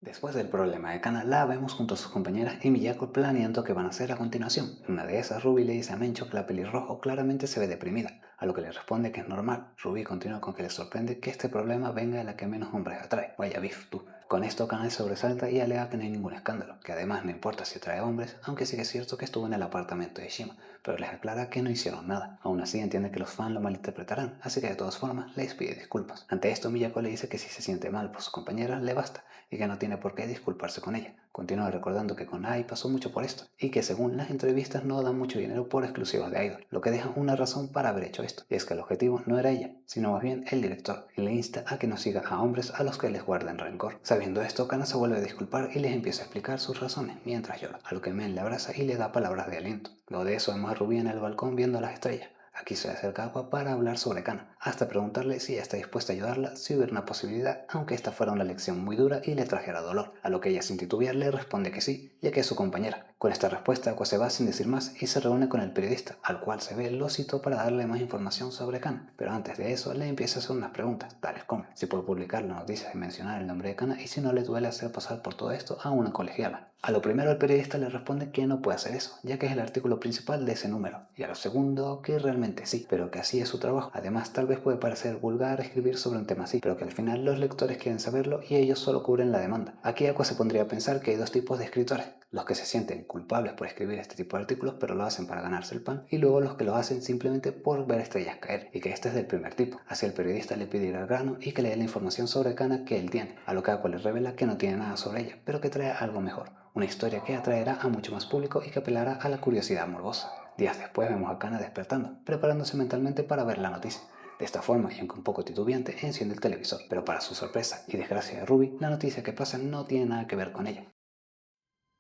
Después del problema de Kana, la vemos junto a sus compañeras y Miyako planeando qué van a hacer a continuación. En una de esas, Ruby le dice a Mencho que la pelirrojo claramente se ve deprimida, a lo que le responde que es normal. Ruby continúa con que le sorprende que este problema venga de la que menos hombres atrae. Vaya bif, tú. Con esto Kana se sobresalta y alega que no hay ningún escándalo, que además no importa si atrae hombres, aunque sí que es cierto que estuvo en el apartamento de Shima, pero les aclara que no hicieron nada. Aún así entiende que los fans lo malinterpretarán, así que de todas formas les pide disculpas. Ante esto Miyako le dice que si se siente mal por su compañera, le basta y que no tiene por qué disculparse con ella. Continúa recordando que con Ai pasó mucho por esto y que según las entrevistas no dan mucho dinero por exclusivas de Idol, lo que deja una razón para haber hecho esto, y es que el objetivo no era ella, sino más bien el director, y le insta a que no siga a hombres a los que les guarden rencor. Sabiendo esto, Kana se vuelve a disculpar y les empieza a explicar sus razones mientras llora, a lo que Men le abraza y le da palabras de aliento. Luego de eso vemos a Rubí en el balcón viendo las estrellas. Aquí se le acerca Aqua para hablar sobre Kana, hasta preguntarle si ella está dispuesta a ayudarla si hubiera una posibilidad, aunque esta fuera una lección muy dura y le trajera dolor, a lo que ella sin titubear le responde que sí, ya que es su compañera. Con esta respuesta Aqua se va sin decir más y se reúne con el periodista, al cual se ve lo citó para darle más información sobre Kana, pero antes de eso le empieza a hacer unas preguntas, tales como si puede publicar la noticia y mencionar el nombre de Kana y si no le duele hacer pasar por todo esto a una colegiala. A lo primero el periodista le responde que no puede hacer eso, ya que es el artículo principal de ese número, y a lo segundo que realmente sí, pero que así es su trabajo. Además tal vez puede parecer vulgar escribir sobre un tema así, pero que al final los lectores quieren saberlo y ellos solo cubren la demanda. Aquí Aqua se pondría a pensar que hay dos tipos de escritores, los que se sienten culpables por escribir este tipo de artículos pero lo hacen para ganarse el pan, y luego los que lo hacen simplemente por ver estrellas caer, y que este es del primer tipo. Así el periodista le pide ir al grano y que le dé la información sobre Kana que él tiene, a lo que Aqua le revela que no tiene nada sobre ella, pero que trae algo mejor. Una historia que atraerá a mucho más público y que apelará a la curiosidad morbosa. Días después vemos a Kana despertando, preparándose mentalmente para ver la noticia. De esta forma, y aunque un poco titubeante, enciende el televisor, pero para su sorpresa y desgracia de Ruby, la noticia que pasa no tiene nada que ver con ella.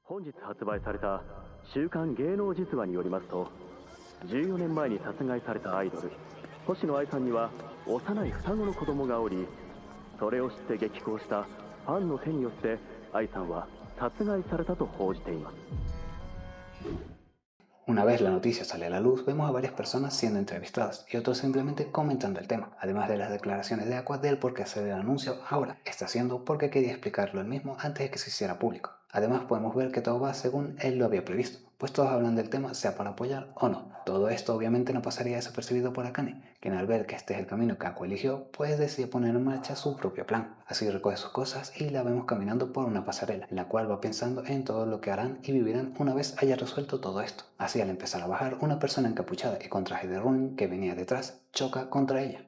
本日発売された週刊芸能実話によりますと、14年前に殺害されたアイドル星野愛さんには幼い双子の子供がおり、それを知って激高したファンの手によって愛さんは殺害されたと報じています。 Una vez la noticia sale a la luz, vemos a varias personas siendo entrevistadas y otros simplemente comentando el tema, además de las declaraciones de Aqua del por qué hacer el anuncio ahora. Está haciendo porque quería explicarlo él mismo antes de que se hiciera público. Además podemos ver que todo va según él lo había previsto, pues todos hablan del tema sea para apoyar o no. Todo esto obviamente no pasaría desapercibido por Akane, quien al ver que este es el camino que Aqua eligió, pues decide poner en marcha su propio plan. Así recoge sus cosas y la vemos caminando por una pasarela, en la cual va pensando en todo lo que harán y vivirán una vez haya resuelto todo esto. Así al empezar a bajar, una persona encapuchada y con traje de Ronin que venía detrás choca contra ella.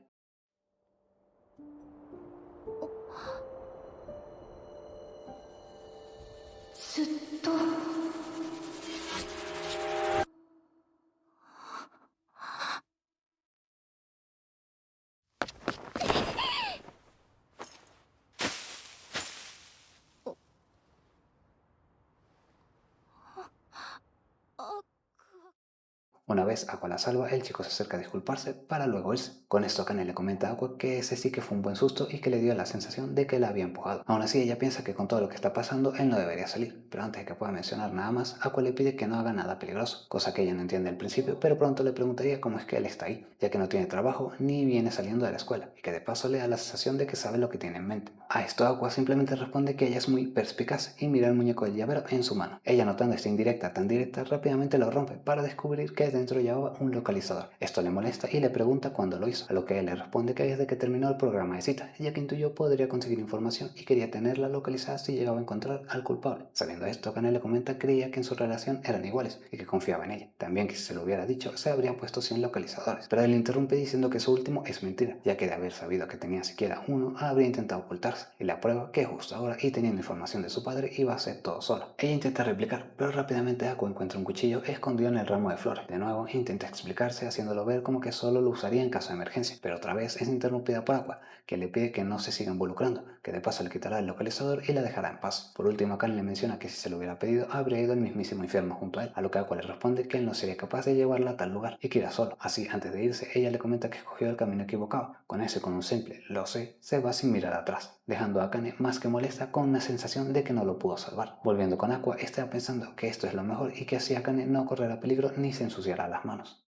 Una vez Aqua la salva, el chico se acerca a disculparse para luego irse. Con esto Akane le comenta a Aqua que ese sí que fue un buen susto y que le dio la sensación de que la había empujado. Aún así ella piensa que con todo lo que está pasando él no debería salir, pero antes de que pueda mencionar nada más, Aqua le pide que no haga nada peligroso, cosa que ella no entiende al principio, pero pronto le preguntaría cómo es que él está ahí, ya que no tiene trabajo ni viene saliendo de la escuela, y que de paso le da la sensación de que sabe lo que tiene en mente. A esto Aqua simplemente responde que ella es muy perspicaz y mira el muñeco del llavero en su mano. Ella, notando esta indirecta tan directa, rápidamente lo rompe para descubrir que dentro llevaba un localizador. Esto le molesta y le pregunta cuándo lo hizo, a lo que él le responde que desde que terminó el programa de citas, ya que intuyó podría conseguir información y quería tenerla localizada si llegaba a encontrar al culpable. Sabiendo esto, Kane le comenta que creía que en su relación eran iguales y que confiaba en ella. También que si se lo hubiera dicho, se habrían puesto 100 localizadores, pero él interrumpe diciendo que su último es mentira, ya que de haber sabido que tenía siquiera uno, habría intentado ocultarse, y la prueba que justo ahora y teniendo información de su padre iba a hacer todo solo. Ella intenta replicar, pero rápidamente Aqua encuentra un cuchillo escondido en el ramo de flores. De nuevo intenta explicarse haciéndolo ver como que solo lo usaría en caso de emergencia, pero otra vez es interrumpida por Aqua, que le pide que no se siga involucrando, que de paso le quitará el localizador y la dejará en paz. Por último, Khan le menciona que si se lo hubiera pedido, habría ido al mismísimo infierno junto a él, a lo que Aqua le responde que él no sería capaz de llevarla a tal lugar y que irá solo. Así, antes de irse, ella le comenta que escogió el camino equivocado. Con ese, con un simple "lo sé", se va sin mirar atrás, dejando a Akane más que molesta con una sensación de que no lo pudo salvar. Volviendo con Aqua, está pensando que esto es lo mejor y que así Akane no correrá peligro ni se ensuciará las manos.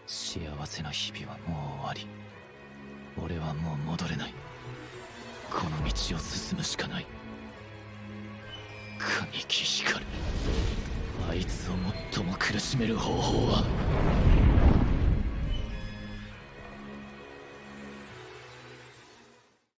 幸せな日々はもう終わり。俺はもう戻れない。この道を進むしかない。にきしかる。あいつを最も苦しめる方法は